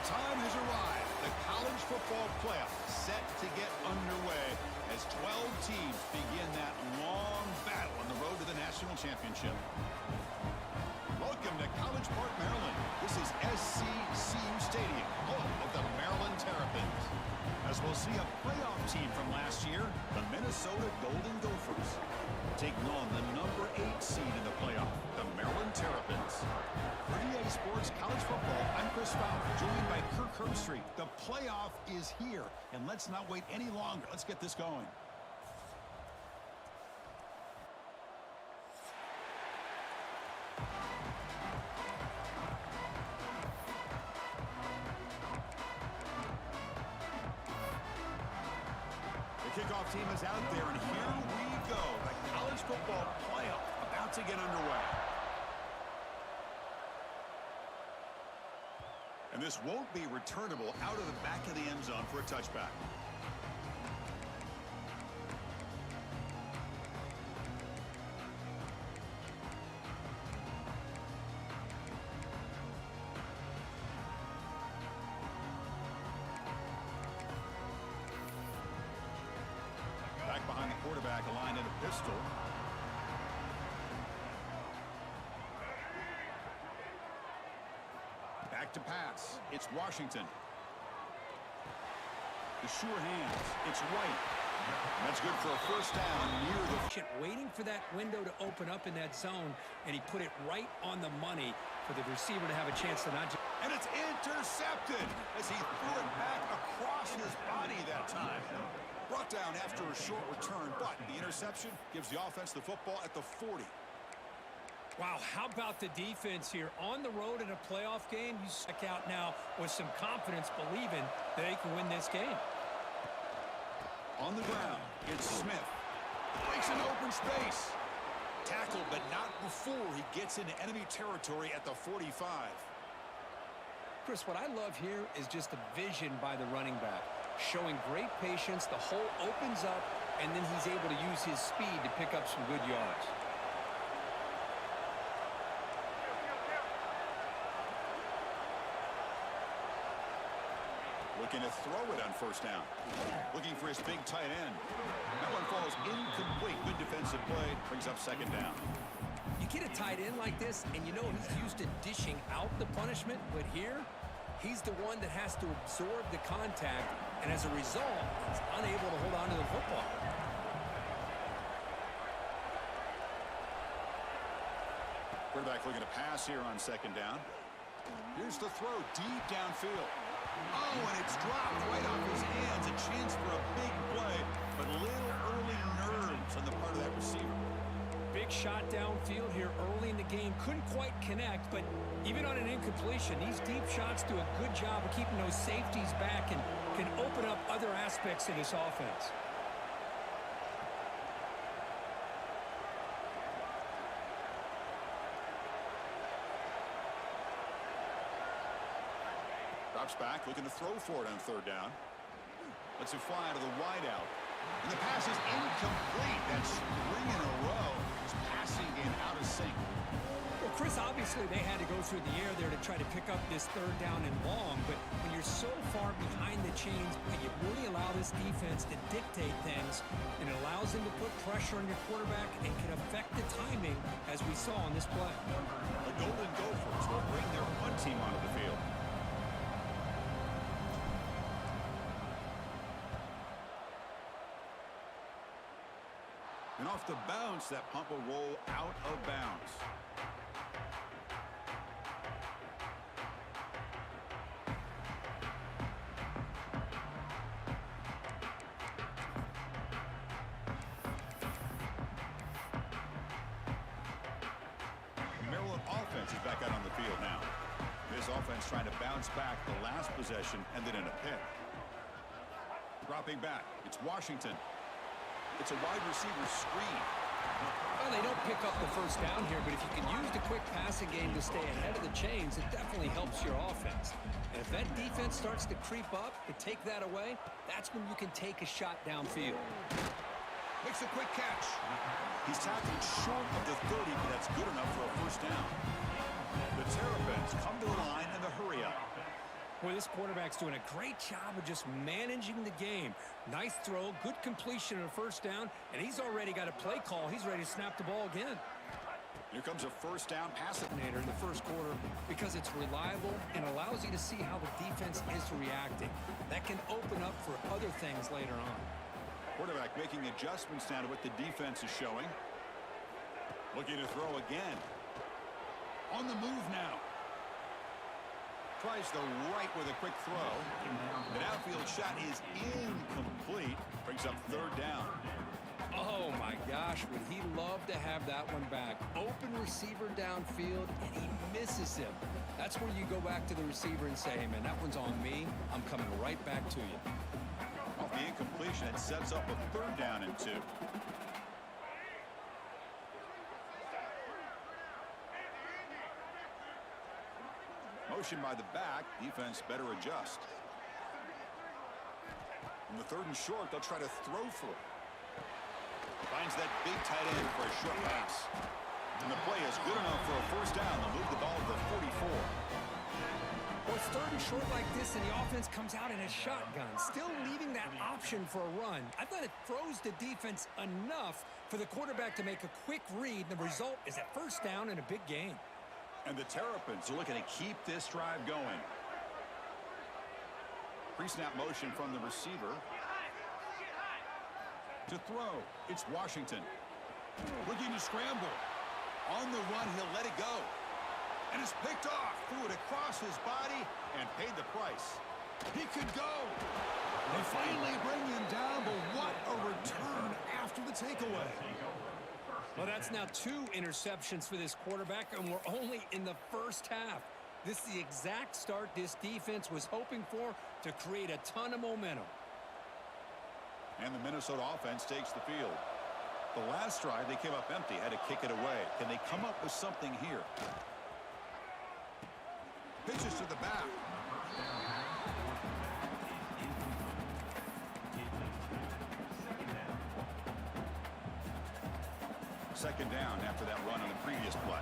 time has arrived. The college football playoff set to get underway as 12 teams begin that long battle on the road to the national championship. Welcome to College Park, Maryland. This is SCCU Stadium, home of the Maryland Terrapins. As we'll see a playoff team from last year, the Minnesota Golden Gophers, taking on the number 8 seed in the playoff, the Maryland Terrapins. For EA Sports College Football, I'm Chris Fowler, joined by Kirk Herbstreit. The playoff is here, and let's not wait any longer. Let's get this going. Kickoff team is out there, and here we go. The college football playoff about to get underway. And this won't be returnable out of the back of the end zone for a touchback. Back behind the quarterback, aligned in a pistol. Back to pass. It's Washington. The sure hands. It's White. That's good for a first down near the... Waiting for that window to open up in that zone, and he put it right on the money for the receiver to have a chance to not just... And it's intercepted as he threw it back across his body that time. Brought down after a short return, but the interception gives the offense the football at the 40. Wow, how about the defense here? On the road in a playoff game, you check out now with some confidence, believing that they can win this game. On the ground, it's Smith. Breaks an open space. Tackled, but not before he gets into enemy territory at the 45. Chris, what I love here is just the vision by the running back. Showing great patience, the hole opens up, and then he's able to use his speed to pick up some good yards. Looking to throw it on first down. Looking for his big tight end. That one falls incomplete. Good defensive play. Brings up second down. You get a tight end like this, and you know he's used to dishing out the punishment, but here, he's the one that has to absorb the contact, and as a result, he's unable to hold on to the football. Quarterback looking to pass here on second down. Here's the throw deep downfield. Oh, and it's dropped right off his hands. A chance for a big play, but little early nerves on the part of that receiver. Big shot downfield here early in the game. Couldn't quite connect, but even on an incompletion, these deep shots do a good job of keeping those safeties back and can open up other aspects of this offense. Drops back, looking to throw for it on third down. Lets it fly to the wideout. And the pass is incomplete. That's three in a row. His passing game out of sync. Well, Chris, obviously they had to go through the air there to try to pick up this third down and long, but when you're so far behind the chains, you really allow this defense to dictate things, and it allows them to put pressure on your quarterback and can affect the timing, as we saw on this play. The Golden Gophers will bring their punt team onto the field. And off the bounce, that punt will roll out of bounds. Maryland offense is back out on the field now. This offense trying to bounce back the last possession, ended in a pick. Dropping back, it's Washington. It's a wide receiver screen. Well, they don't pick up the first down here, but if you can use the quick passing game to stay ahead of the chains, it definitely helps your offense. And if that defense starts to creep up to take that away, that's when you can take a shot downfield. Makes a quick catch. He's tackled short of the 30, but that's good enough for a first down. The Terrapins come to the line in the hurry up. Well, this quarterback's doing a great job of just managing the game. Nice throw, good completion and a first down, and he's already got a play call. He's ready to snap the ball again. Here comes a first down pass In the first quarter because it's reliable and allows you to see how the defense is reacting. That can open up for other things later on. Quarterback making adjustments now to what the defense is showing. Looking to throw again. On the move now. Tries the right with a quick throw. An outfield shot is incomplete. Brings up third down. Oh, my gosh, would he love to have that one back. Open receiver downfield, and he misses him. That's where you go back to the receiver and say, hey, man, that one's on me. I'm coming right back to you. Off the incompletion, it sets up a third down and 2. Motion by the back. Defense better adjust. On the third and short, they'll try to throw for it. Finds that big tight end for a short pass. And the play is good enough for a first down. They'll move the ball to the 44. Well, it's third and short like this, and the offense comes out in a shotgun, still leaving that option for a run. I thought it throws the defense enough for the quarterback to make a quick read. The result is a first down and a big gain. And the Terrapins are looking to keep this drive going. Pre-snap motion from the receiver. To throw, it's Washington. Looking to scramble. On the run, he'll let it go. And it's picked off. Threw it across his body and paid the price. He could go. They finally bring him down, but what a return after the takeaway. Well, that's now 2 interceptions for this quarterback, and we're only in the first half. This is the exact start this defense was hoping for to create a ton of momentum. And the Minnesota offense takes the field. The last drive, they came up empty, had to kick it away. Can they come up with something here? Pitches to the back. Second down after that run on the previous play.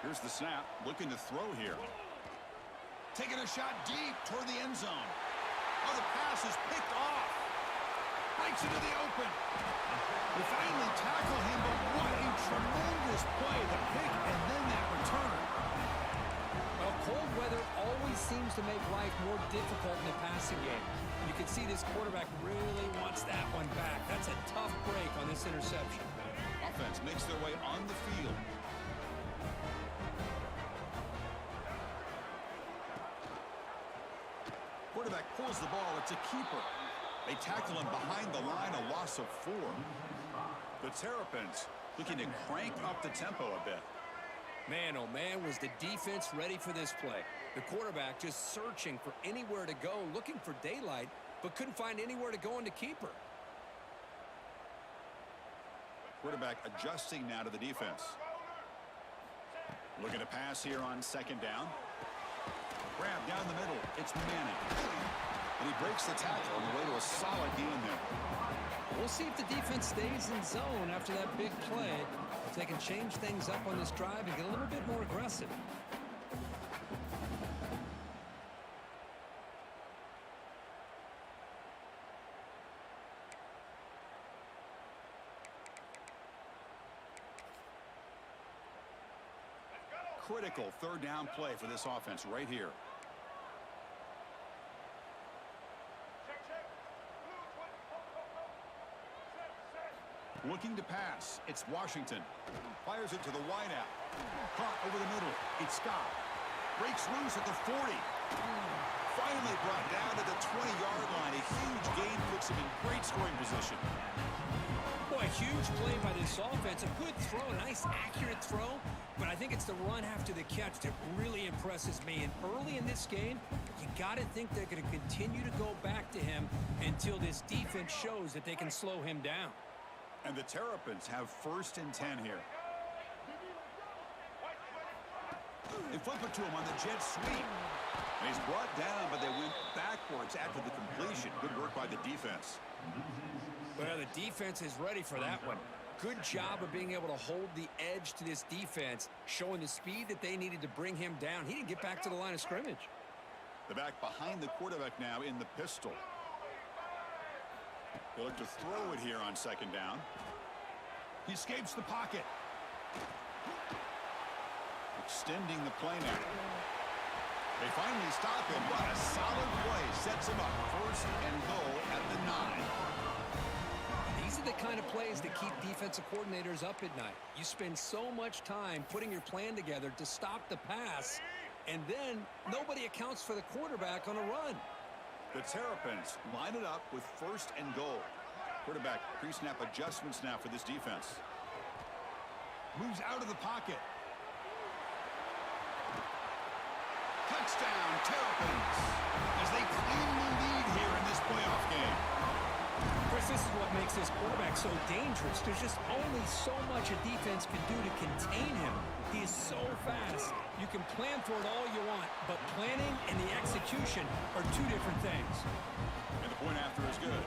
Here's the snap, looking to throw here. Taking a shot deep toward the end zone. Oh, the pass is picked off. Breaks into the open. They finally tackle him, but what a tremendous play. The pick and then that return. Well, cold weather always seems to make life more difficult in the passing game. You can see this quarterback really wants that one back. That's a tough break on this interception. Offense makes their way on the field. Quarterback pulls the ball. It's a keeper. They tackle him behind the line, a loss of 4. The Terrapins looking to crank up the tempo a bit. Man, oh man, was the defense ready for this play. The quarterback just searching for anywhere to go, looking for daylight, but couldn't find anywhere to go into keeper. Quarterback adjusting now to the defense. Looking to pass here on second down. Grab down the middle. It's Manning. And he breaks the tackle on the way to a solid gain there. We'll see if the defense stays in zone after that big play. If they can change things up on this drive and get a little bit more aggressive. Critical third down play for this offense right here. Looking to pass. It's Washington. Fires it to the wideout. Caught over the middle. It's Scott. Breaks loose at the 40. Finally brought down to the 20-yard line. A huge gain puts him in great scoring position. Boy, a huge play by this offense. A good throw, a nice accurate throw. But I think it's the run after the catch that really impresses me. And early in this game, you got to think they're going to continue to go back to him until this defense shows that they can slow him down. And the Terrapins have first and 10 here. They flip it to him on the jet sweep. And he's brought down, but they went backwards after the completion. Good work by the defense. Well, the defense is ready for that one. Good job of being able to hold the edge to this defense, showing the speed that they needed to bring him down. He didn't get back to the line of scrimmage. The back behind the quarterback now in the pistol. They look to throw it here on second down. He escapes the pocket. Extending the play now. They finally stop him. What a solid play. Sets him up. First and goal at the 9. These are the kind of plays that keep defensive coordinators up at night. You spend so much time putting your plan together to stop the pass, and then nobody accounts for the quarterback on a run. The Terrapins line it up with first and goal. Quarterback pre-snap adjustments now for this defense. Moves out of the pocket. Touchdown, Terrapins, as they claim the lead here in this playoff game. Chris, this is what makes this quarterback so dangerous. There's just only so much a defense can do to contain him. He is so fast. You can plan for it all you want, but planning and the execution are two different things. And the point after is good.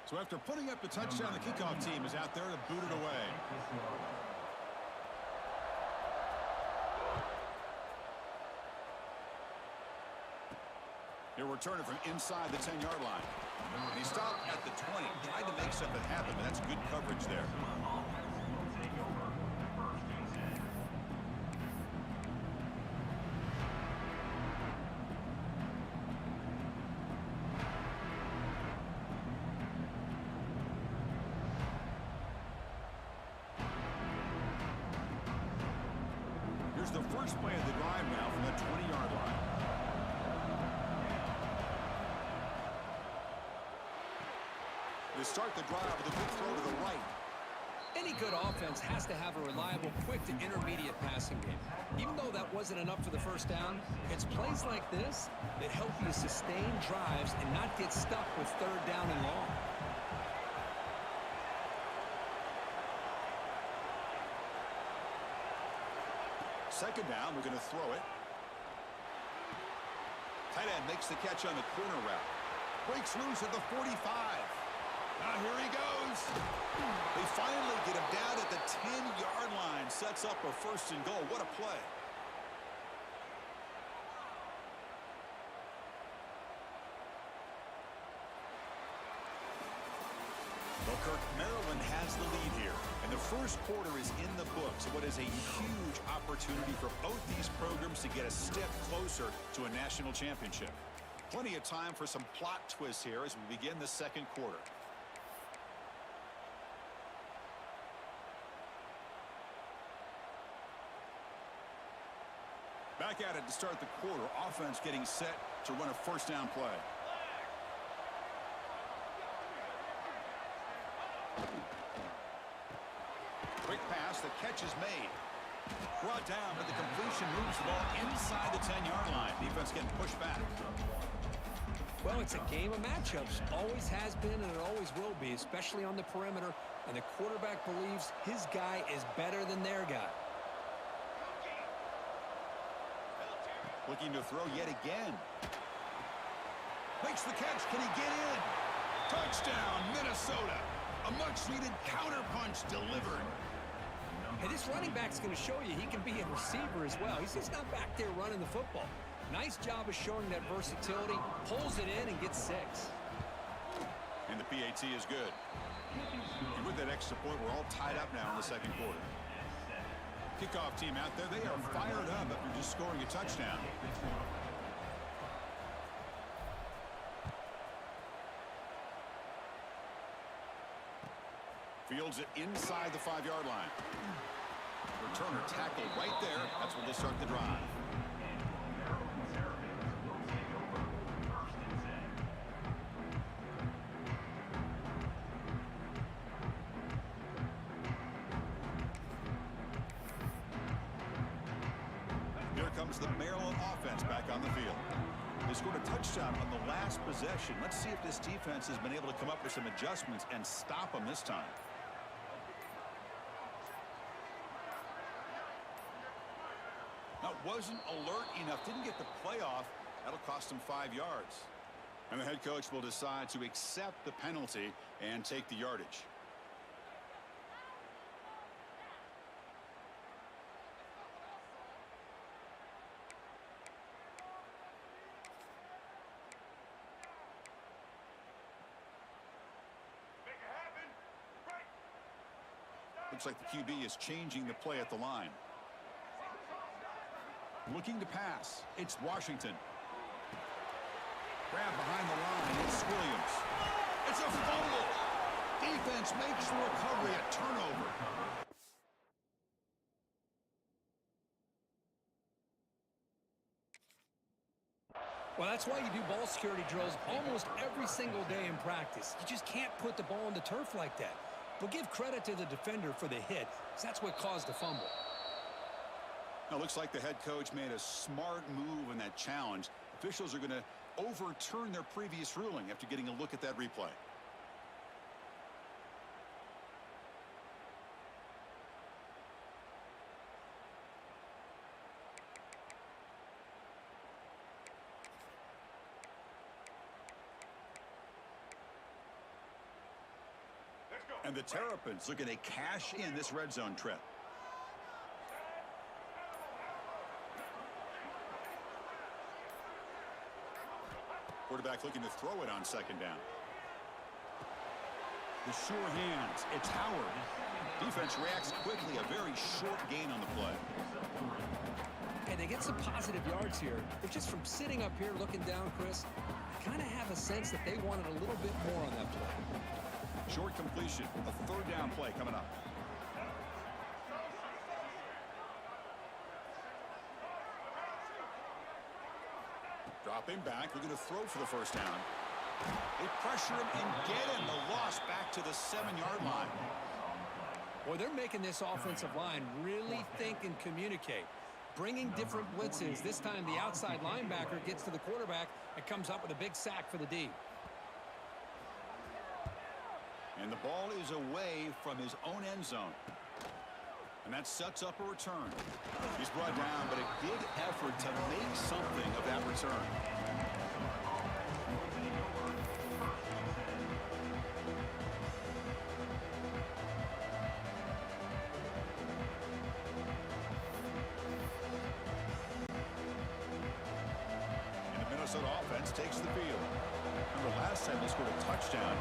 So after putting up the touchdown, the kickoff team is out there to boot it away. He'll return it from inside the 10-yard line. And he stopped at the 20, tried to make something happen, but that's good coverage there. Here's the first play of the drive now from the 20-yard line. They start the drive with a good throw to the right. Any good offense has to have a reliable, quick to intermediate passing game. Even though that wasn't enough for the first down, it's plays like this that help you sustain drives and not get stuck with third down and long. Second down, we're going to throw it. Tight end makes the catch on the corner route. Breaks loose at the 45. Now here he goes. They finally get him down at the 10-yard line. Sets up a first and goal. What a play. Well, Kirk, Maryland has the lead here. And the first quarter is in the books. What is a huge opportunity for both these programs to get a step closer to a national championship. Plenty of time for some plot twists here as we begin the second quarter. Back at it to start the quarter. Offense getting set to run a first down play. Quick pass. The catch is made. Brought down, but the completion moves the ball inside the 10-yard line. Defense getting pushed back. Well, it's a game of matchups. Always has been and it always will be, especially on the perimeter. And the quarterback believes his guy is better than their guy. Looking to throw yet again. Makes the catch. Can he get in? Touchdown, Minnesota. A much-needed counterpunch delivered. Hey, this running back's going to show you he can be a receiver as well. He's just not back there running the football. Nice job of showing that versatility. Pulls it in and gets 6. And the PAT is good. And with that extra point, we're all tied up now in the second quarter. Kickoff team out there, they are fired up after just scoring a touchdown. Fields it inside the 5-yard line. Returner tackled right there. That's where they'll start the drive. Here comes the Maryland offense back on the field. They scored a touchdown on the last possession. Let's see if this defense has been able to come up with some adjustments and stop them this time. Now, wasn't alert enough, didn't get the play off. That'll cost him 5 yards. And the head coach will decide to accept the penalty and take the yardage. Looks like the QB is changing the play at the line. Looking to pass. It's Washington. Grab behind the line. It's Williams. It's a fumble. Defense makes the recovery a turnover. Well, that's why you do ball security drills almost every single day in practice. You just can't put the ball on the turf like that. But give credit to the defender for the hit, because that's what caused the fumble. Now, looks like the head coach made a smart move in that challenge. Officials are going to overturn their previous ruling after getting a look at that replay. And the Terrapins looking to cash in this red zone trip. Quarterback looking to throw it on second down. The sure hands. It's Howard. Defense reacts quickly. A very short gain on the play. And they get some positive yards here. But just from sitting up here looking down, Chris, I kind of have a sense that they wanted a little bit more on that play. Short completion. A third down play coming up. Dropping back, looking to throw for the first down. They pressure him and get him. The loss back to the 7-yard line. Boy, they're making this offensive line really think and communicate. Bringing different blitzes. This time the outside linebacker gets to the quarterback and comes up with a big sack for the D. And the ball is away from his own end zone. And that sets up a return. He's brought down, but a good effort to make something of that return. And the Minnesota offense takes the field. Remember, last time they scored a touchdown.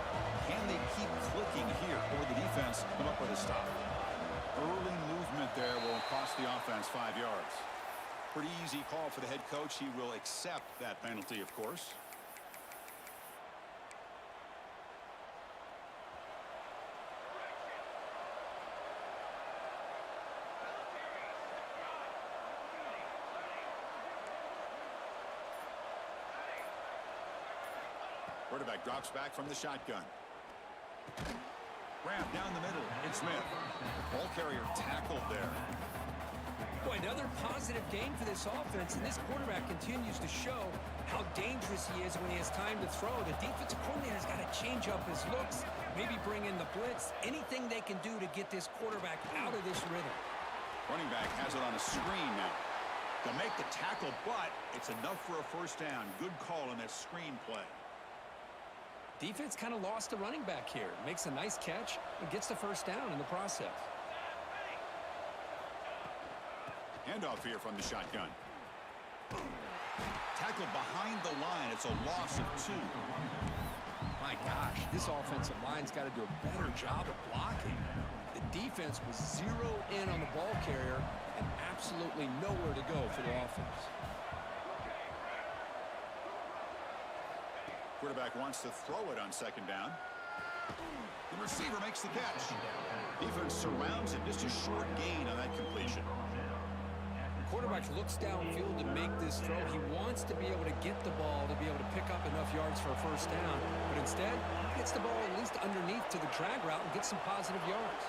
Can they keep clicking here, or the defense come up with a stop? Early movement there will cost the offense 5 yards. Pretty easy call for the head coach. He will accept that penalty, of course. Quarterback drops back from the shotgun. Ramp down the middle. It's Smith. Ball carrier tackled there. Boy, another positive gain for this offense, and this quarterback continues to show how dangerous he is when he has time to throw. The defensive coordinator's got to change up his looks, maybe bring in the blitz, anything they can do to get this quarterback out of this rhythm. Running back has it on a screen now. They'll make the tackle, but it's enough for a first down. Good call on that screen play. Defense kind of lost the running back here. Makes a nice catch and gets the first down in the process. Handoff here from the shotgun. Tackled behind the line. It's a loss of 2. My gosh, this offensive line's got to do a better job of blocking. The defense was zeroed in on the ball carrier and absolutely nowhere to go for the offense. Quarterback wants to throw it on second down. The receiver makes the catch. Defense surrounds him. Just a short gain on that completion. The quarterback looks downfield to make this throw. He wants to be able to get the ball to be able to pick up enough yards for a first down. But instead, he gets the ball at least underneath to the drag route and gets some positive yards.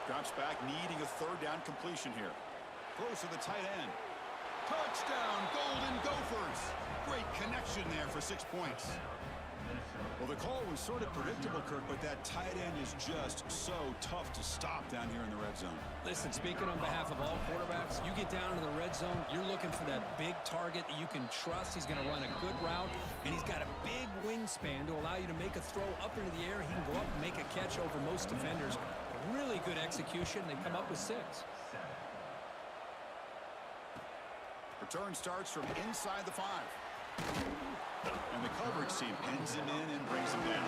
Drops back, needing a third down completion here. Throws to the tight end. Touchdown, Golden Gophers. Great connection there for 6 points. Well, the call was sort of predictable, Kirk, but that tight end is just so tough to stop down here in the red zone. Listen, speaking on behalf of all quarterbacks, you get down to the red zone, you're looking for that big target that you can trust. He's going to run a good route, and he's got a big wingspan to allow you to make a throw up into the air. He can go up and make a catch over most defenders. Really good execution. They come up with 6. Return starts from inside the 5. And the coverage team pins him in and brings him down.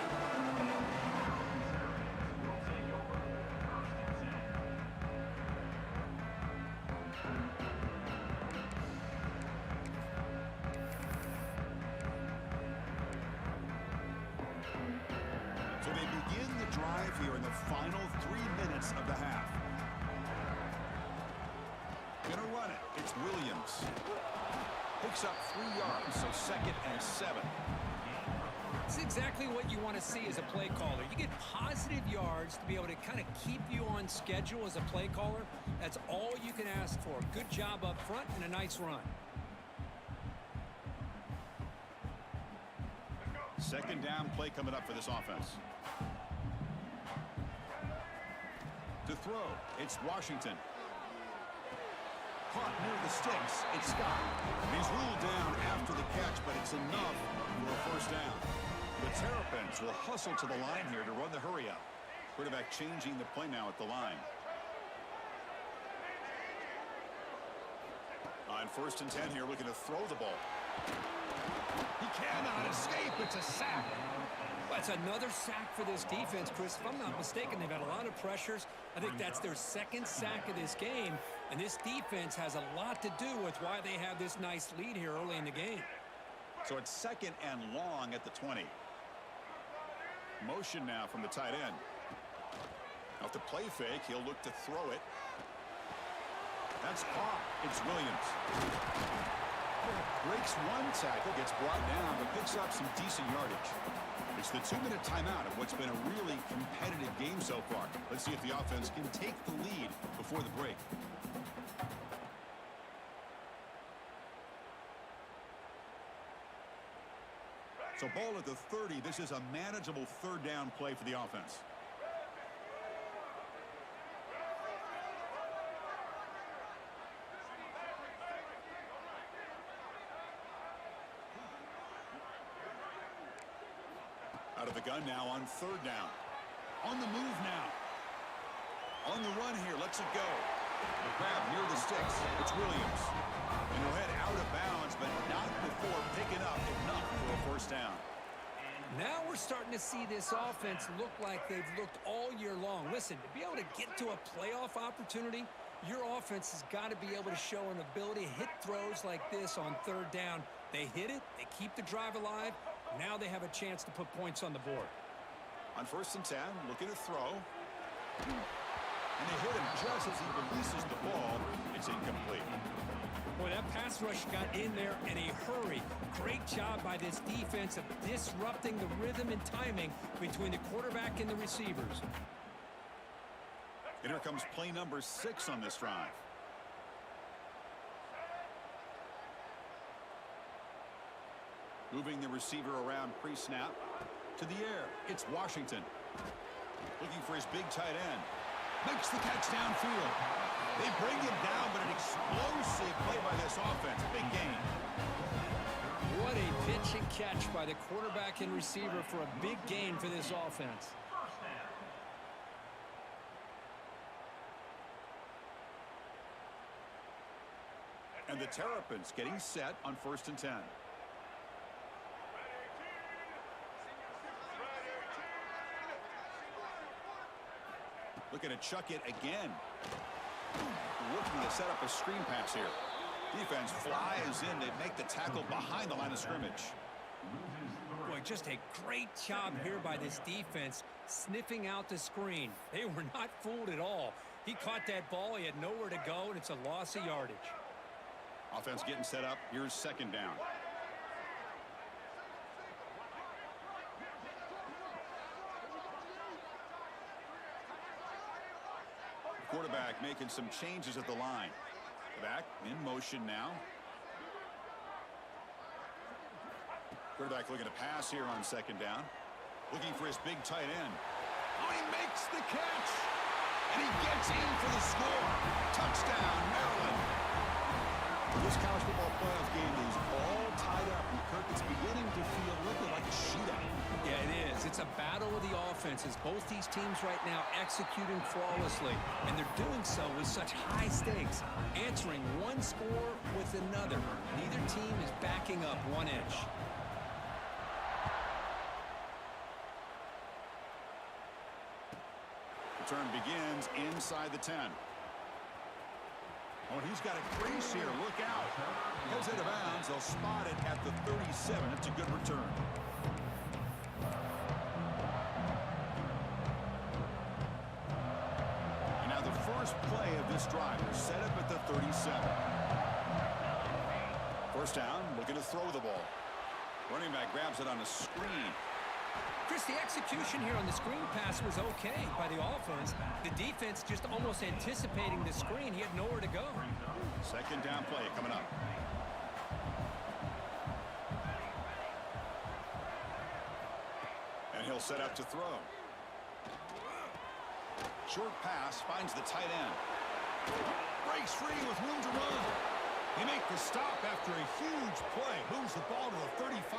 So they begin the drive here in the final 3 minutes of the half. Gonna run it. It's Williams. Picks up 3 yards, so 2nd and 7. It's exactly what you want to see as a play caller. You get positive yards to be able to kind of keep you on schedule as a play caller. That's all you can ask for. Good job up front and a nice run. 2nd down play coming up for this offense. To throw, it's Washington. Caught near the sticks, it's Scott. He's ruled down after the catch, but it's enough for a 1st down. The Terrapins will hustle to the line here to run the hurry up. Quarterback changing the play now at the line. On 1st and 10 here, looking to throw the ball. He cannot escape. It's a sack. That's another sack for this defense, Chris. If I'm not mistaken, they've had a lot of pressures. I think that's their 2nd sack of this game. And this defense has a lot to do with why they have this nice lead here early in the game. So it's 2nd and long at the 20. Motion now from the tight end. Off the play fake, he'll look to throw it. That's caught. It's Williams. Breaks 1 tackle, gets brought down, but picks up some decent yardage. It's the 2-minute timeout of what's been a really competitive game so far. Let's see if the offense can take the lead before the break. So ball at the 30. This is a manageable 3rd down play for the offense. Out of the gun now on 3rd down. On the move now. On the run here. Lets it go. The grab near the sticks. It's Williams. And he'll head out of bounds, but not before picking up enough for a 1st down. Now we're starting to see this offense look like they've looked all year long. Listen, to be able to get to a playoff opportunity, your offense has got to be able to show an ability to hit throws like this on 3rd down. They hit it. They keep the drive alive. Now they have a chance to put points on the board. On 1st and 10, looking to throw. And they hit him just as he releases the ball. It's incomplete. Boy, that pass rush got in there in a hurry. Great job by this defense of disrupting the rhythm and timing between the quarterback and the receivers. And here comes play number 6 on this drive. Moving the receiver around pre-snap. To the air, it's Washington. Looking for his big tight end. Makes the catch downfield. They bring him down, but an explosive play by this offense. Big gain. What a pitch and catch by the quarterback and receiver for a big gain for this offense. And the Terrapins getting set on 1st and 10. Looking to chuck it again. Looking to set up a screen pass here. Defense flies in to make the tackle behind the line of scrimmage. Boy, just a great job here by this defense, sniffing out the screen. They were not fooled at all. He caught that ball. He had nowhere to go, and it's a loss of yardage. Offense getting set up. Here's 2nd down. Quarterback making some changes at the line. Back in motion now. Quarterback looking to pass here on second down. Looking for his big tight end. Oh, he makes the catch. And he gets in for the score. Touchdown, Maryland. This college football playoff game is all tied up. And Kirk, it's beginning to feel a little bit like a shootout. Yeah, it is. It's a battle of the offenses. Both these teams right now executing flawlessly. And they're doing so with such high stakes. Answering one score with another. Neither team is backing up 1 inch. Return begins inside the 10. Oh, he's got a crease here. Look out. Heads out of bounds. They'll spot it at the 37. It's a good return. And now the first play of this drive is set up at the 37. First down, looking to throw the ball. Running back grabs it on a screen. Chris, the execution here on the screen pass was okay by the offense. The defense just almost anticipating the screen. He had nowhere to go. Second down play coming up. And he'll set up to throw. Short pass finds the tight end. Breaks free with room to run. They make the stop after a huge play. Moves the ball to the 35.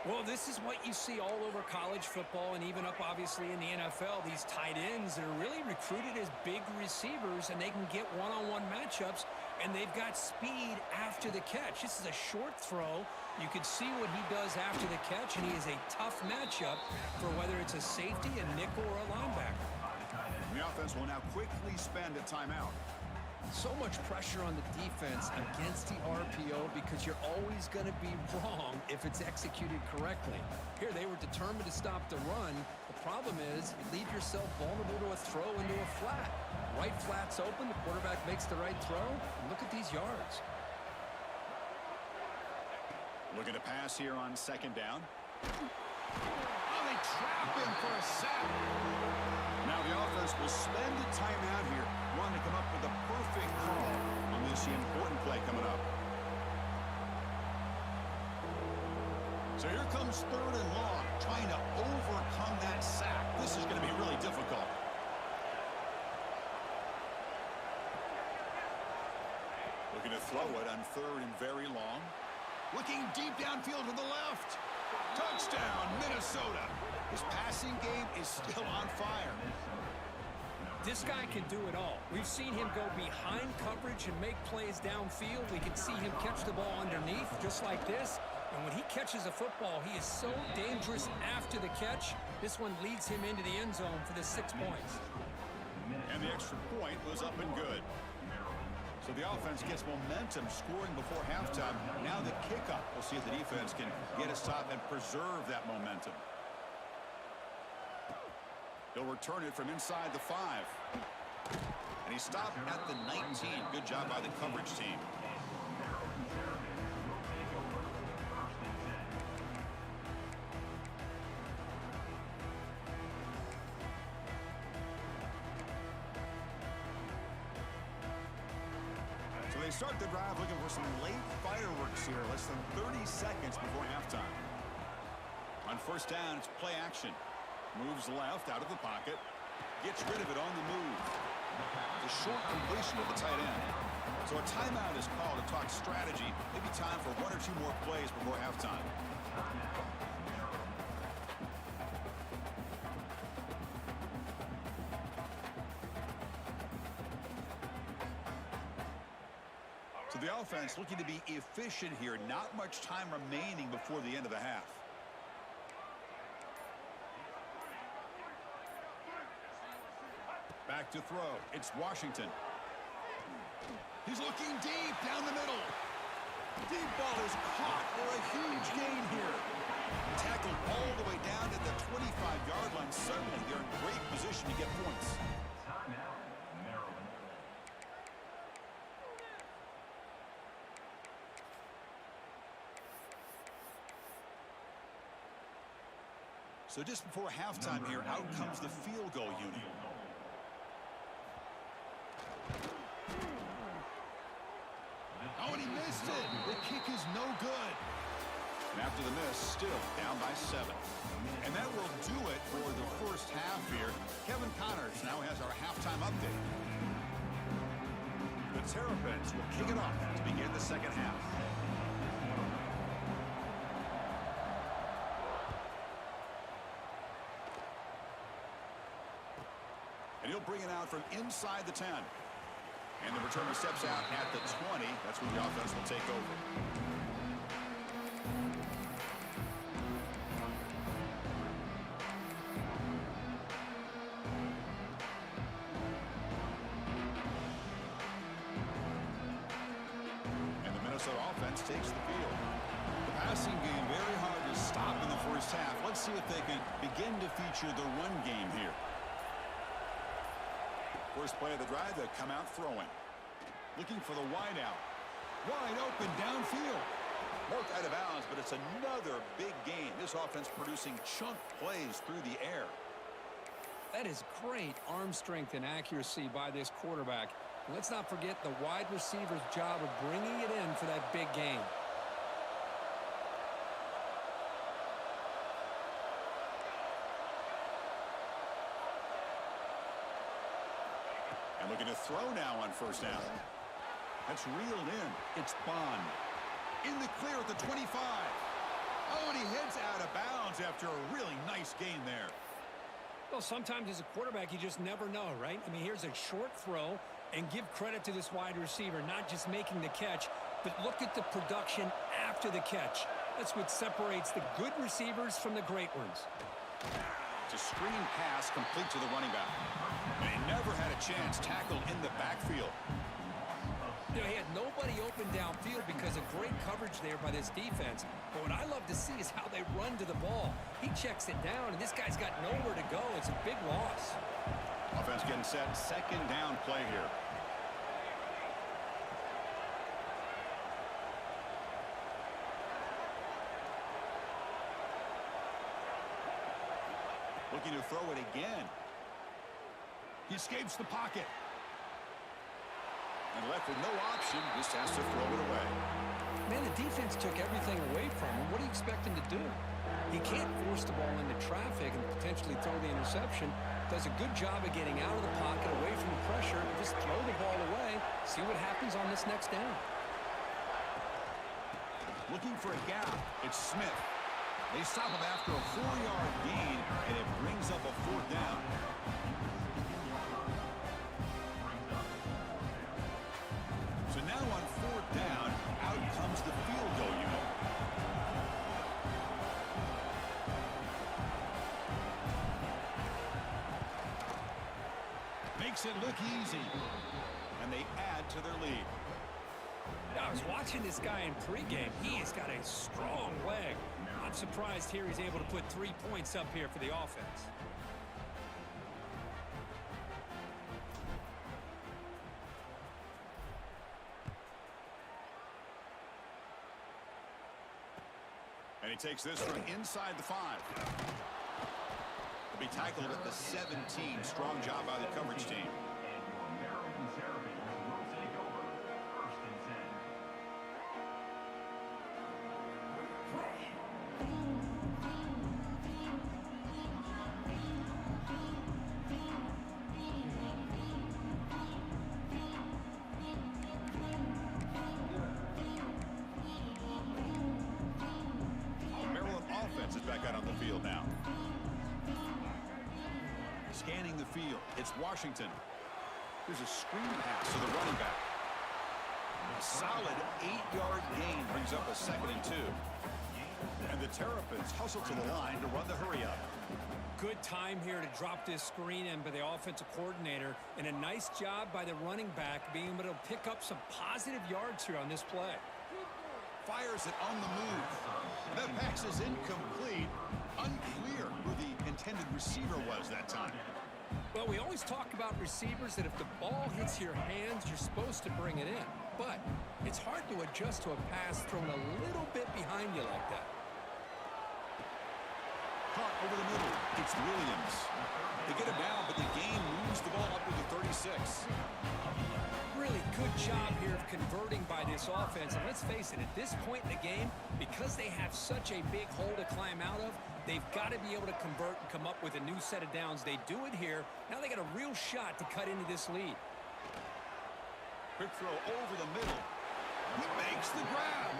Well, this is what you see all over college football and even up, obviously, in the NFL. These tight ends that are really recruited as big receivers, and they can get one-on-one matchups, and they've got speed after the catch. This is a short throw. You can see what he does after the catch, and he is a tough matchup for whether it's a safety, a nickel, or a linebacker. The offense will now quickly spend a timeout. So much pressure on the defense against the RPO because you're always going to be wrong if it's executed correctly. Here, they were determined to stop the run. The problem is you leave yourself vulnerable to a throw into a flat. Right flat's open. The quarterback makes the right throw. And look at these yards. Looking to pass here on second down. Oh, they trap him for a sack. Now the offense will spend a timeout here. Want to come up with a perfect call on this important play coming up. So here comes third and long, trying to overcome that sack. This is going to be really difficult. Looking to throw it on third and very long. Looking deep downfield to the left. Touchdown, Minnesota. His passing game is still on fire. This guy can do it all. We've seen him go behind coverage and make plays downfield. We can see him catch the ball underneath just like this. And when he catches a football, he is so dangerous after the catch. This one leads him into the end zone for the 6 points. And the extra point was up and good. So the offense gets momentum, scoring before halftime. Now the kickoff. We'll see if the defense can get a stop and preserve that momentum. He'll return it from inside the 5. And he stopped at the 19. Good job by the coverage team. So they start the drive looking for some late fireworks here. Less than 30 seconds before halftime. On first down, it's play action. Moves left out of the pocket. Gets rid of it on the move. The short completion of the tight end. So a timeout is called to talk strategy. Maybe time for 1 or 2 more plays before halftime. So the offense looking to be efficient here. Not much time remaining before the end of the half. Back to throw. It's Washington. He's looking deep down the middle. Deep ball is caught for a huge gain here. Tackled all the way down at the 25-yard line. Suddenly, they're in great position to get points. So just before halftime here, out comes the field goal unit. Oh, and he missed it. The kick is no good. After the miss, still down by 7. And that will do it for the first half here. Kevin Connors now has our halftime update. The Terrapins will kick it off to begin the second half. And he'll bring it out from inside the 10. And the returner steps out at the 20. That's when the offense will take over. And the Minnesota offense takes the field. The passing game very hard to stop in the first half. Let's see if they can begin to feature the run game here. First play of the drive, they come out throwing. Looking for the wide out. Wide open downfield. Marked out of bounds, but it's another big gain. This offense producing chunk plays through the air. That is great arm strength and accuracy by this quarterback. And let's not forget the wide receiver's job of bringing it in for that big gain. And looking to throw now on first down. That's reeled in. It's Bond. In the clear at the 25. Oh, and he heads out of bounds after a really nice gain there. Well, sometimes as a quarterback, you just never know, right? I mean, here's a short throw, and give credit to this wide receiver, not just making the catch, but look at the production after the catch. That's what separates the good receivers from the great ones. It's a screen pass complete to the running back. And he never had a chance tackled in the backfield. You know, he had nobody open downfield because of great coverage there by this defense. But what I love to see is how they run to the ball. He checks it down, and this guy's got nowhere to go. It's a big loss. Offense getting set. Second down play here. Looking to throw it again. He escapes the pocket. And left with no option, just has to throw it away. Man, the defense took everything away from him. What do you expect him to do? He can't force the ball into traffic and potentially throw the interception. Does a good job of getting out of the pocket, away from the pressure, and just throw the ball away. See what happens on this next down. Looking for a gap. It's Smith. They stop him after a 4-yard gain, and it brings up a fourth down. So now on fourth down, out comes the field goal unit. Makes it look easy. And they add to their lead. I was watching this guy in pregame. He has got a strong leg. I'm surprised here he's able to put 3 points up here for the offense. And he takes this from inside the 5. He'll be tackled at the 17. Strong job by the coverage team. Is back out on the field now. Scanning the field. It's Washington. There's a screen pass to the running back. A solid 8-yard gain brings up a 2nd and 2. And the Terrapins hustle to the line to run the hurry up. Good time here to drop this screen in by the offensive coordinator, and a nice job by the running back being able to pick up some positive yards here on this play. Fires it on the move. That pass is incomplete. Unclear who the intended receiver was that time. Well, we always talk about receivers that if the ball hits your hands, you're supposed to bring it in. But it's hard to adjust to a pass thrown a little bit behind you like that. Caught over the middle. It's Williams. They get him down, but the game moves the ball up to the 36. really good job here of converting by this offense. And let's face it, at this point in the game, because they have such a big hole to climb out of, they've got to be able to convert and come up with a new set of downs. They do it here. Now they got a real shot to cut into this lead. Quick throw over the middle. He makes the grab.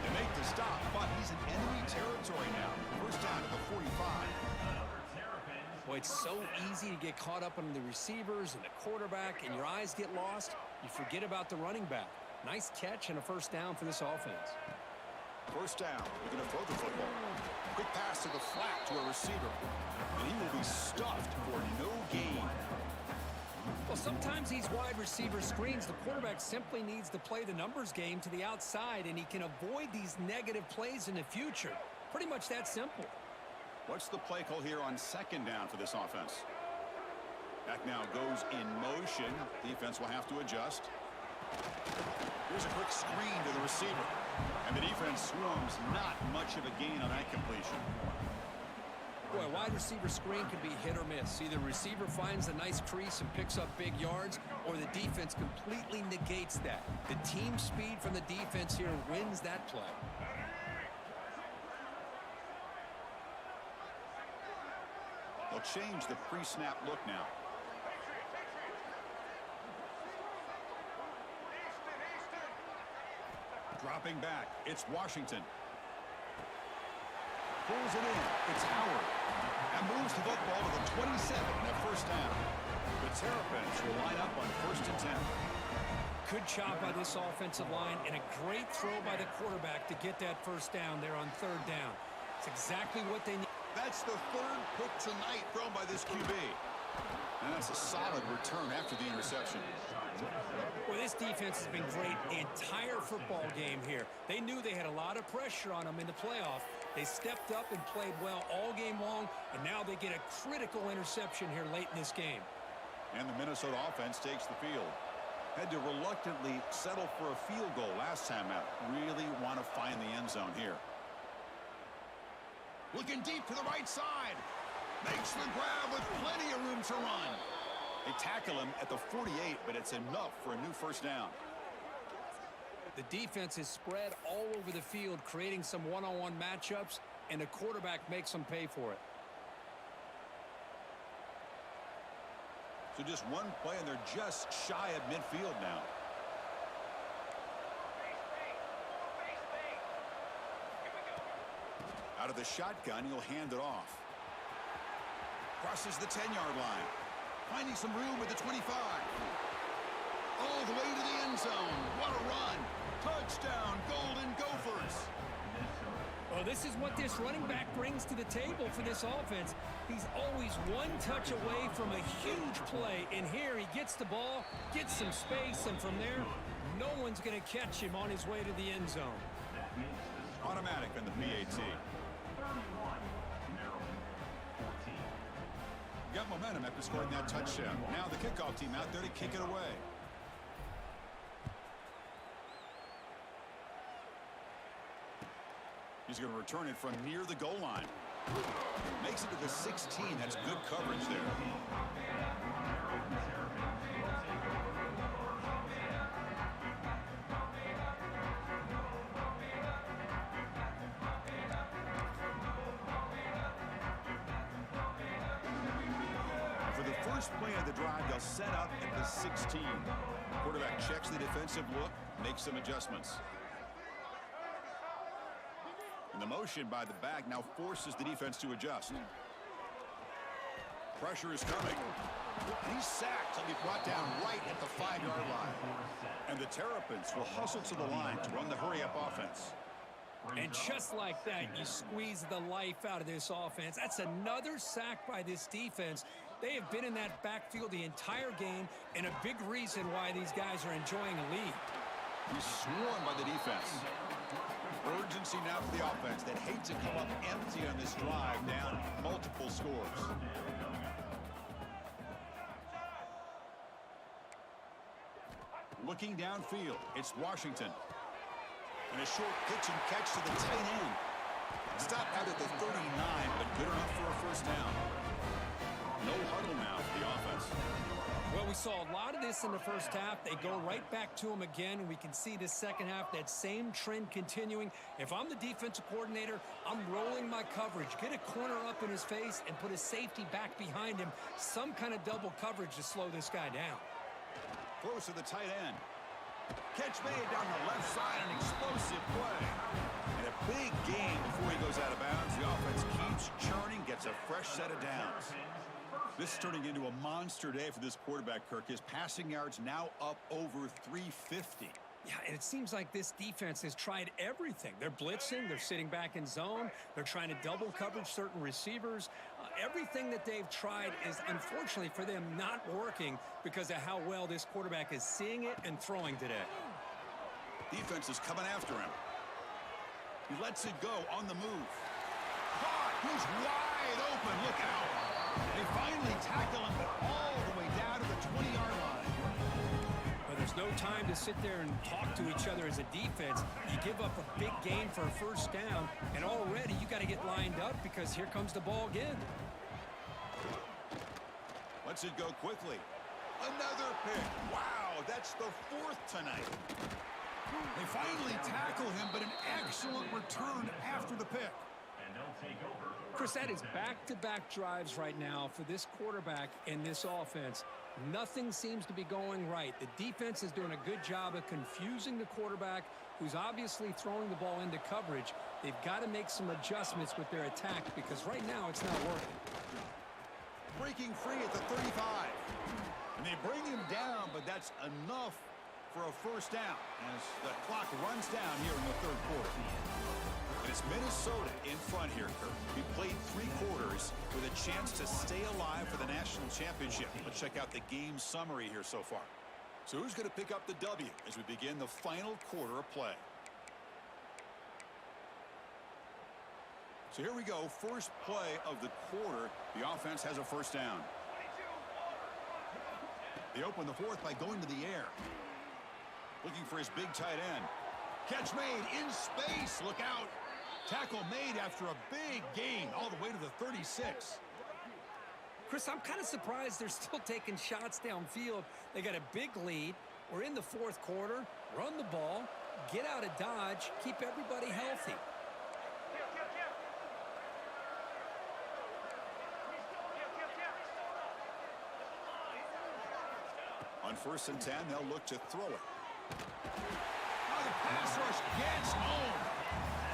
They make the stop, but he's in enemy territory now. First down to the 45. Boy, it's so easy to get caught up on the receivers and the quarterback, and your eyes get lost. You forget about the running back. Nice catch and a first down for this offense. First down. They're going to throw the football. Quick pass to the flat to a receiver. And he will be stuffed for no gain. Well, sometimes these wide receiver screens, the quarterback simply needs to play the numbers game to the outside, and he can avoid these negative plays in the future. Pretty much that simple. What's the play call here on second down for this offense? Back now goes in motion. Defense will have to adjust. Here's a quick screen to the receiver. And the defense swarms. Not much of a gain on that completion. Boy, a wide receiver screen can be hit or miss. Either receiver finds a nice crease and picks up big yards, or the defense completely negates that. The team speed from the defense here wins that play. They'll change the pre-snap look now. Dropping back, it's Washington. Pulls it in, it's Howard. And moves the football to the 27 at first down. The Terrapins will line up on 1st and 10. Good job by this offensive line, and a great throw by the quarterback to get that first down there on 3rd down. It's exactly what they need. That's the 3rd pick tonight thrown by this QB. And that's a solid return after the interception. Well, this defense has been great the entire football game here. They knew they had a lot of pressure on them in the playoff. They stepped up and played well all game long, and now they get a critical interception here late in this game. And the Minnesota offense takes the field. Had to reluctantly settle for a field goal last time out. Really want to find the end zone here. Looking deep to the right side. Makes the grab with plenty of room to run. They tackle him at the 48, but it's enough for a new first down. The defense is spread all over the field, creating some one-on-one matchups, and the quarterback makes them pay for it. So just one play, and they're just shy of midfield now. Out of the shotgun, he'll hand it off. Crosses the 10-yard line. Finding some room at the 25. All the way to the end zone. What a run. Touchdown, Golden Gophers. Well, this is what this running back brings to the table for this offense. He's always one touch away from a huge play. And here he gets the ball, gets some space, and from there, no one's going to catch him on his way to the end zone. Automatic on the PAT. Got momentum after scoring that touchdown. Now the kickoff team out there to kick it away. He's going to return it from near the goal line. Makes it to the 16. That's good coverage there. For the first play of the drive, they'll set up at the 16. Quarterback checks the defensive look, makes some adjustments. And the motion by the back now forces the defense to adjust. Pressure is coming. He's sacked and be brought down right at the 5-yard line. And the Terrapins will hustle to the line to run the hurry-up offense. And just like that, you squeeze the life out of this offense. That's another sack by this defense. They have been in that backfield the entire game, and a big reason why these guys are enjoying a lead. He's swarmed by the defense. Urgency now for the offense that hates to come up empty on this drive, down multiple scores. Looking downfield, it's Washington. And a short pitch and catch to the tight end. Stopped out at the 39, but good enough for a first down. No huddle now for the offense. Well, we saw a lot of this in the first half. They go right back to him again, and we can see the second half, that same trend continuing. If I'm the defensive coordinator, I'm rolling my coverage. Get a corner up in his face and put a safety back behind him. Some kind of double coverage to slow this guy down. Throws to the tight end. Catch made down the left side, an explosive play. And a big gain before he goes out of bounds. The offense keeps churning, gets a fresh set of downs. This is turning into a monster day for this quarterback, Kirk. His passing yards now up over 350. Yeah, and it seems like this defense has tried everything. They're blitzing, they're sitting back in zone, they're trying to double coverage certain receivers. Everything that they've tried is, unfortunately for them, not working because of how well this quarterback is seeing it and throwing today. Defense is coming after him. He lets it go on the move. Caught! He's wide open. Look out! They finally tackle him, but all the way down to the 20-yard line. But there's no time to sit there and talk to each other as a defense. You give up a big gain for a first down, and already you got to get lined up because here comes the ball again. Lets it go quickly. Another pick. Wow, that's the fourth tonight. They finally tackle him, but an excellent return after the pick. Chris, that is back-to-back drives right now for this quarterback and this offense. Nothing seems to be going right. The defense is doing a good job of confusing the quarterback, who's obviously throwing the ball into coverage. They've got to make some adjustments with their attack because right now it's not working. Breaking free at the 35. And they bring him down, but that's enough for a first down as the clock runs down here in the third quarter. And it's Minnesota in front here, Kirk. We played 3 quarters with a chance to stay alive for the national championship. Let's check out the game summary here so far. So who's going to pick up the W as we begin the final quarter of play? So here we go. First play of the quarter. The offense has a first down. They open the fourth by going to the air. Looking for his big tight end. Catch made in space. Look out. Tackle made after a big gain all the way to the 36. Chris, I'm kind of surprised they're still taking shots downfield. They got a big lead. We're in the fourth quarter. Run the ball. Get out of dodge. Keep everybody healthy. On 1st and 10, they'll look to throw it. Oh, the pass rush gets home.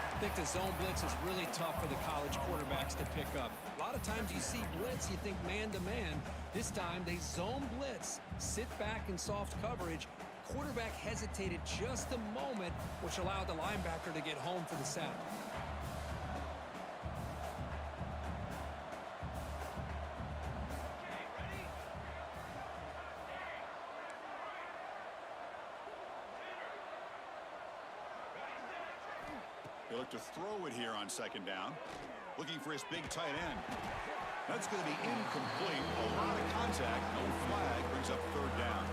I think the zone blitz is really tough for the college quarterbacks to pick up. A lot of times you see blitz, you think man-to-man. This time they zone blitz, sit back in soft coverage. Quarterback hesitated just a moment, which allowed the linebacker to get home for the sack. They look to throw it here on 2nd down. Looking for his big tight end. That's going to be incomplete. A lot of contact. No flag. Brings up 3rd down.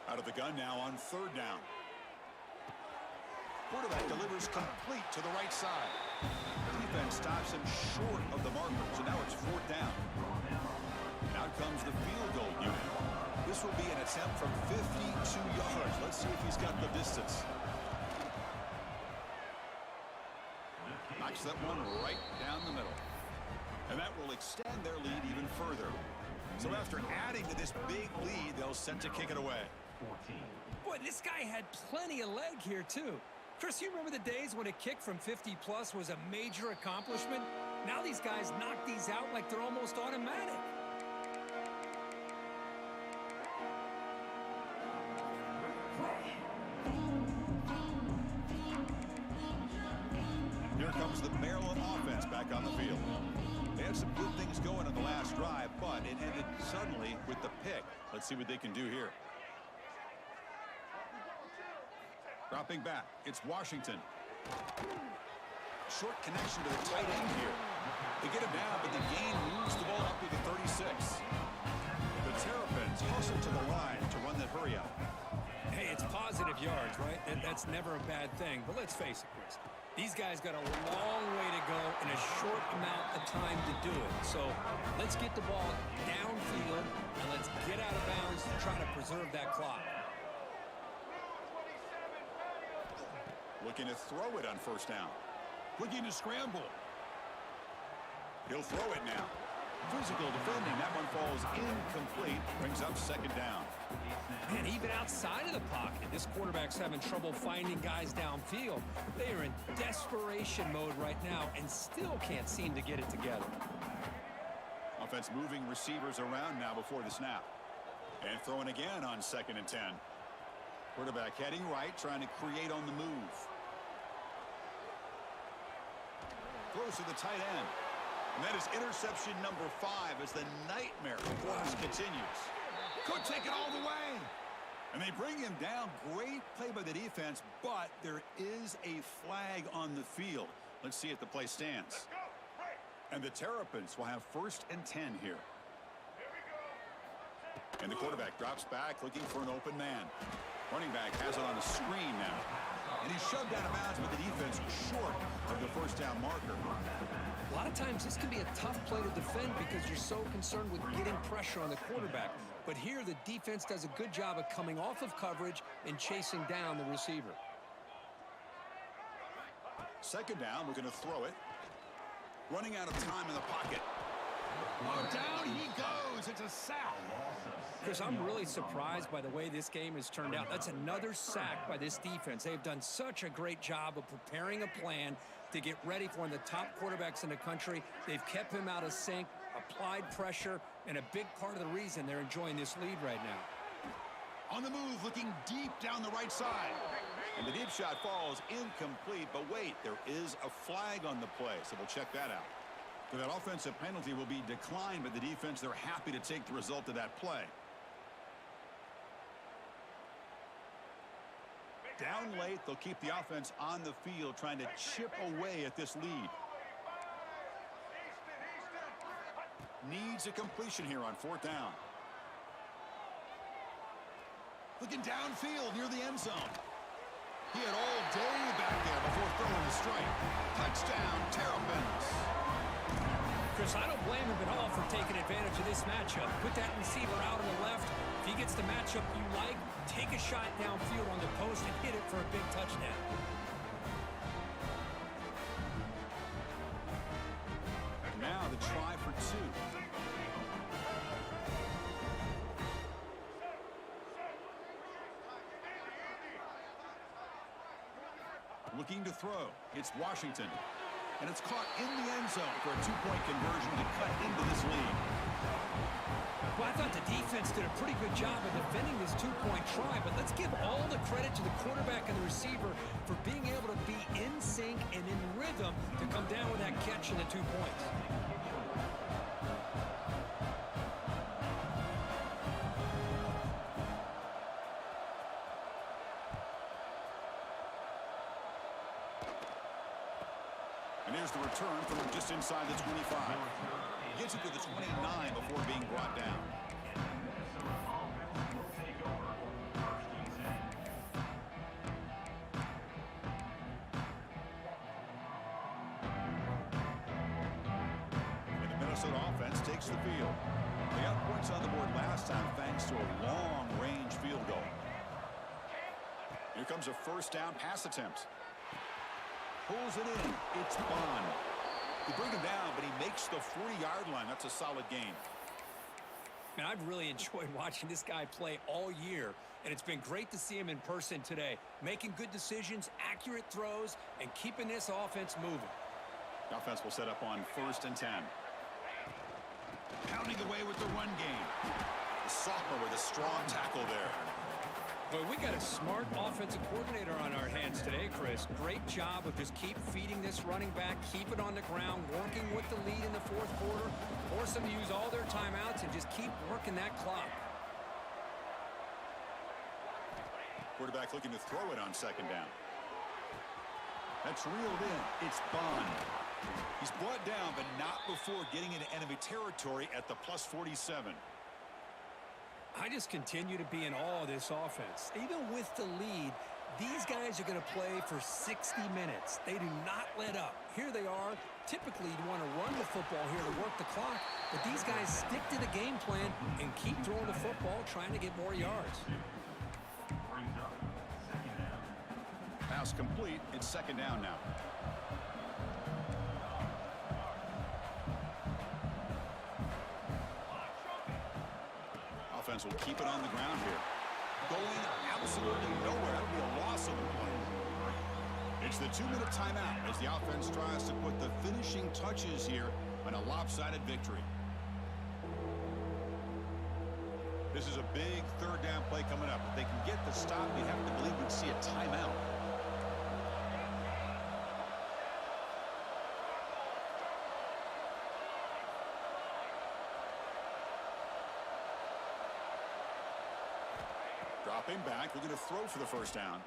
Out of the gun now on 3rd down. Quarterback delivers complete to the right side. Defense stops him short of the marker, so now it's 4th down. And out comes the field goal unit. This will be an attempt from 52 yards. Let's see if he's got the distance. Knocks that one right down the middle. And that will extend their lead even further. So after adding to this big lead, they'll set to kick it away. Boy, this guy had plenty of leg here, too. Chris, you remember the days when a kick from 50-plus was a major accomplishment? Now these guys knock these out like they're almost automatic. Here comes the Maryland offense back on the field. They had some good things going on the last drive, but it ended suddenly with the pick. Let's see what they can do here. Dropping back, it's Washington. Short connection to the tight end here. They get him down, but the gain moves the ball up to the 36. The Terrapins hustle to the line to run that hurry out. Hey, it's positive yards, right? That's never a bad thing. But let's face it, Chris. These guys got a long way to go in a short amount of time to do it. So let's get the ball downfield, and let's get out of bounds to try to preserve that clock. Looking to throw it on first down. Looking to scramble. He'll throw it now. Physical defending. That one falls incomplete. Brings up second down. And even outside of the pocket, this quarterback's having trouble finding guys downfield. They are in desperation mode right now and still can't seem to get it together. Offense moving receivers around now before the snap. And throwing again on 2nd and 10. Quarterback heading right, trying to create on the move. Throws to the tight end. And that is interception number 5 as the nightmare cross continues. Could take it all the way. And they bring him down. Great play by the defense, but there is a flag on the field. Let's see if the play stands. And the Terrapins will have 1st and 10 here. And the quarterback drops back looking for an open man. Running back has it on the screen now. And he's shoved out of bounds, but the defense short of the first down marker. A lot of times this can be a tough play to defend because you're so concerned with getting pressure on the quarterback. But here the defense does a good job of coming off of coverage and chasing down the receiver. 2nd down, we're going to throw it. Running out of time in the pocket. Oh, down he goes. It's a sack. Chris, I'm really surprised by the way this game has turned out. That's another sack by this defense. They've done such a great job of preparing a plan to get ready for one of the top quarterbacks in the country. They've kept him out of sync, applied pressure, and a big part of the reason they're enjoying this lead right now. On the move, looking deep down the right side. And the deep shot falls incomplete, but wait, there is a flag on the play, so we'll check that out. So that offensive penalty will be declined by the defense. They're happy to take the result of that play. Down late, they'll keep the offense on the field, trying to chip away at this lead. Needs a completion here on 4th down. Looking downfield near the end zone. He had all day back there before throwing the strike. Touchdown, Terrapins. Chris, I don't blame him at all for taking advantage of this matchup. Put that receiver out on the left. If he gets the matchup you like, take a shot downfield on the post and hit it for a big touchdown. And now the try for 2. Looking to throw. It's Washington. And it's caught in the end zone for a 2-point conversion to cut into this lead. Well, I thought the defense did a pretty good job of defending this 2-point try, but let's give all the credit to the quarterback and the receiver for being able to be in sync and in rhythm to come down with that catch and the 2 points. And here's the return from just inside the 25. Gets it to the 29 before being brought down. And the Minnesota offense takes the field. They got points on the board last time thanks to a long-range field goal. Here comes a 1st down pass attempt. Pulls it in. It's Bond. They bring him down, but he makes the 40-yard line. That's a solid gain. Man, I've really enjoyed watching this guy play all year, and it's been great to see him in person today. Making good decisions, accurate throws, and keeping this offense moving. The offense will set up on 1st and 10. Pounding away with the run game. The sophomore with a strong tackle there. Boy, we got a smart offensive coordinator on our hands today, Chris. Great job of just keep feeding this running back, keep it on the ground, working with the lead in the 4th quarter, force them to use all their timeouts, and just keep working that clock. Quarterback looking to throw it on second down. That's reeled in. It's Bond. He's brought down, but not before getting into enemy territory at the +47. I just continue to be in awe of this offense. Even with the lead, these guys are going to play for 60 minutes. They do not let up. Here they are. Typically, you'd want to run the football here to work the clock, but these guys stick to the game plan and keep throwing the football, trying to get more yards. Pass complete. It's second down now. Offense will keep it on the ground here. Going absolutely nowhere. That'll be a loss of the play. It's the 2-minute timeout as the offense tries to put the finishing touches here on a lopsided victory. This is a big third down play coming up. If they can get the stop, you have to believe we'd see a timeout. Dropping back, we're going to throw for the first down.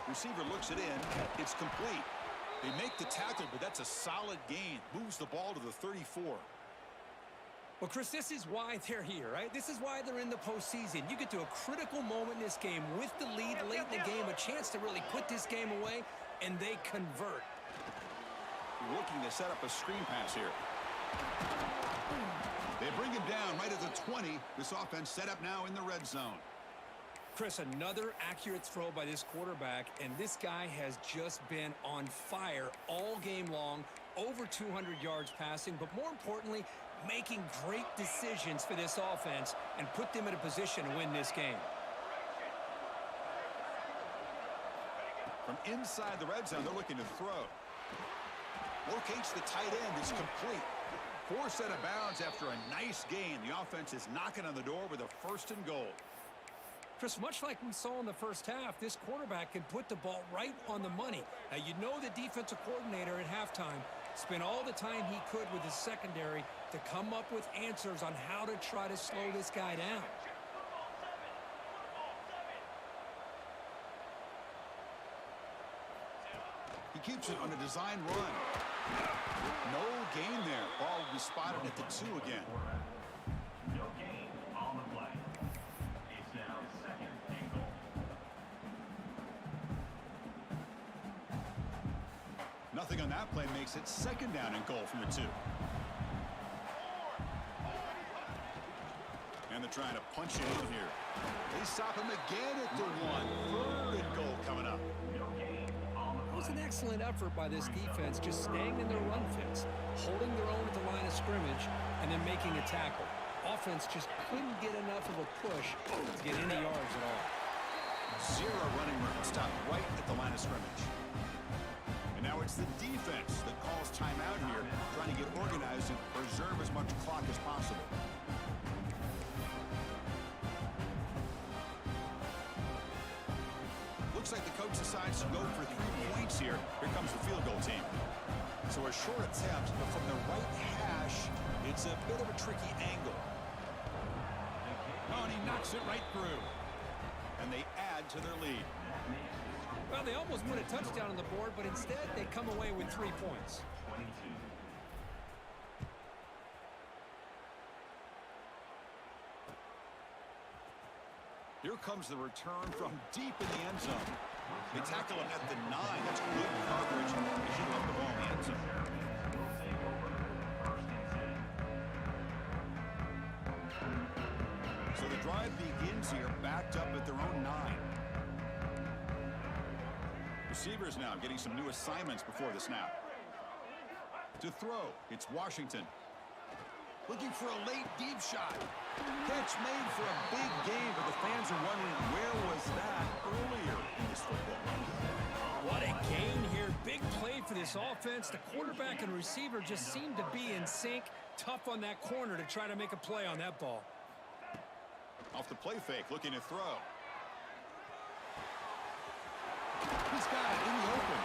Receiver looks it in. It's complete. They make the tackle, but that's a solid gain. Moves the ball to the 34. Well, Chris, this is why they're here, right? This is why they're in the postseason. You get to a critical moment in this game with the lead late in the game, a chance to really put this game away, and they convert. Looking to set up a screen pass here. They bring him down right at the 20. This offense set up now in the red zone. Chris, another accurate throw by this quarterback, and this guy has just been on fire all game long, over 200 yards passing, but more importantly, making great decisions for this offense and put them in a position to win this game. From inside the red zone, they're looking to throw. Locates the tight end. It's complete. 4 set of bounds after a nice gain. The offense is knocking on the door with a 1st and goal. Chris, much like we saw in the first half, this quarterback can put the ball right on the money. Now, you know the defensive coordinator at halftime spent all the time he could with his secondary to come up with answers on how to try to slow this guy down. He keeps it on a design run. No gain there. Ball will be spotted at the 2 again. No gain on the play. It's now 2nd and goal. Nothing on that play makes it 2nd down and goal from the 2. And they're trying to punch it in here. They stop him again at the 1. 3rd and goal coming up. No gain on the It was play. an excellent effort by this defense, just staying in their run fits, holding their own at the line of scrimmage, and then making a tackle. Offense just couldn't get enough of a push to get any yards at all. 0 running room. Stopped right at the line of scrimmage. And now it's the defense that calls timeout here, trying to get organized and preserve as much clock as possible. Looks like the coach decides to go for 3 points here. Here comes the field goal team. So a short attempt, but from the right hash, it's a bit of a tricky angle. Oh, and he knocks it right through. And they add to their lead. Well, they almost put a touchdown on the board, but instead they come away with 3 points. 22. Here comes the return from deep in the end zone. They tackle him at the 9. That's good coverage. They should have the ball in the end zone. Will take over 1st and 10. So the drive begins here, backed up at their own 9. Receivers now getting some new assignments before the snap. To throw, it's Washington. Looking for a late deep shot. Catch made for a big game, but the fans are wondering where was that earlier in this football game. What a gain here. Big play for this offense. The quarterback and receiver just seem to be in sync. Tough on that corner to try to make a play on that ball. Off the play fake, looking to throw. He's got it in the open.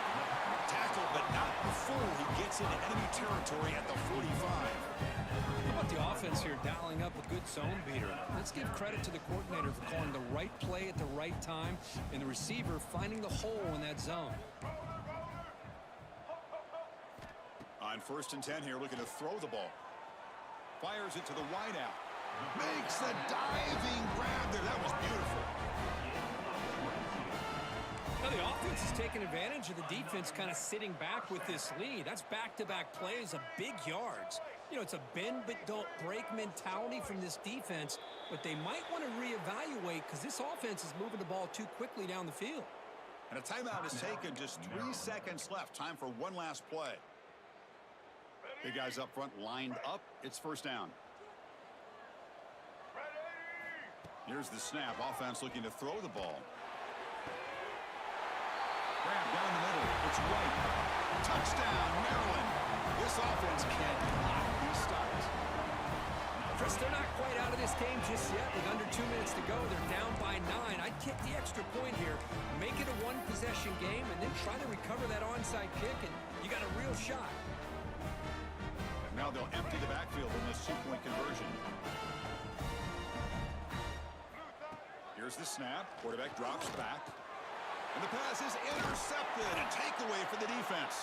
Tackled, but Not before he gets into enemy territory at the 45. How about the offense here dialing up a good zone beater? Let's give credit to the coordinator for calling the right play at the right time and the receiver finding the hole in that zone. On 1st and 10 here, looking to throw the ball. Fires it to the wideout. Makes the diving grab there. That was beautiful. Now the offense is taking advantage of the defense kind of sitting back with this lead. That's back-to-back plays of big yards. You know, it's a bend but don't break mentality from this defense, but they might want to reevaluate because this offense is moving the ball too quickly down the field. And a timeout is taken. Just 3 seconds left. Time for one last play. Big guys up front lined up. It's 1st down. Here's the snap. Offense looking to throw the ball. Grab down the middle. It's White. Touchdown, Maryland. This offense cannot be stopped. Chris, they're not quite out of this game just yet. With under 2 minutes to go, they're down by 9. I'd kick the extra point here, make it a one-possession game, and then try to recover that onside kick, and you got a real shot. Now they'll empty the backfield in this 2-point conversion. Here's the snap. Quarterback drops back. And the pass is intercepted. A takeaway for the defense.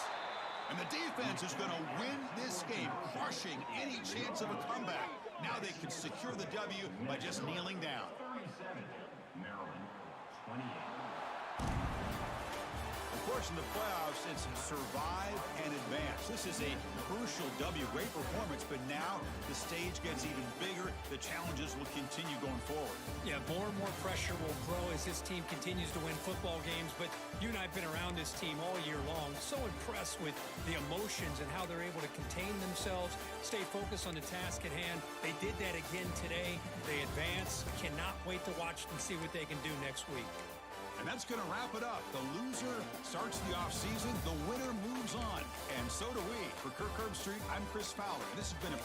And the defense is going to win this game, crushing any chance of a comeback. Now they can secure the W by just kneeling down. 37, Maryland 28. Of course, in the playoffs, it's survive and advance. This is a crucial W. Great performance, but now the stage gets even bigger. The challenges will continue going forward. Yeah, more and more pressure will grow as this team continues to win football games, but you and I have been around this team all year long. So impressed with the emotions and how they're able to contain themselves, stay focused on the task at hand. They did that again today. They advance. Cannot wait to watch and see what they can do next week. And that's going to wrap it up. The loser starts the offseason. The winner moves on. And so do we. For Kirk Herbstreit, I'm Chris Fowler. This has been a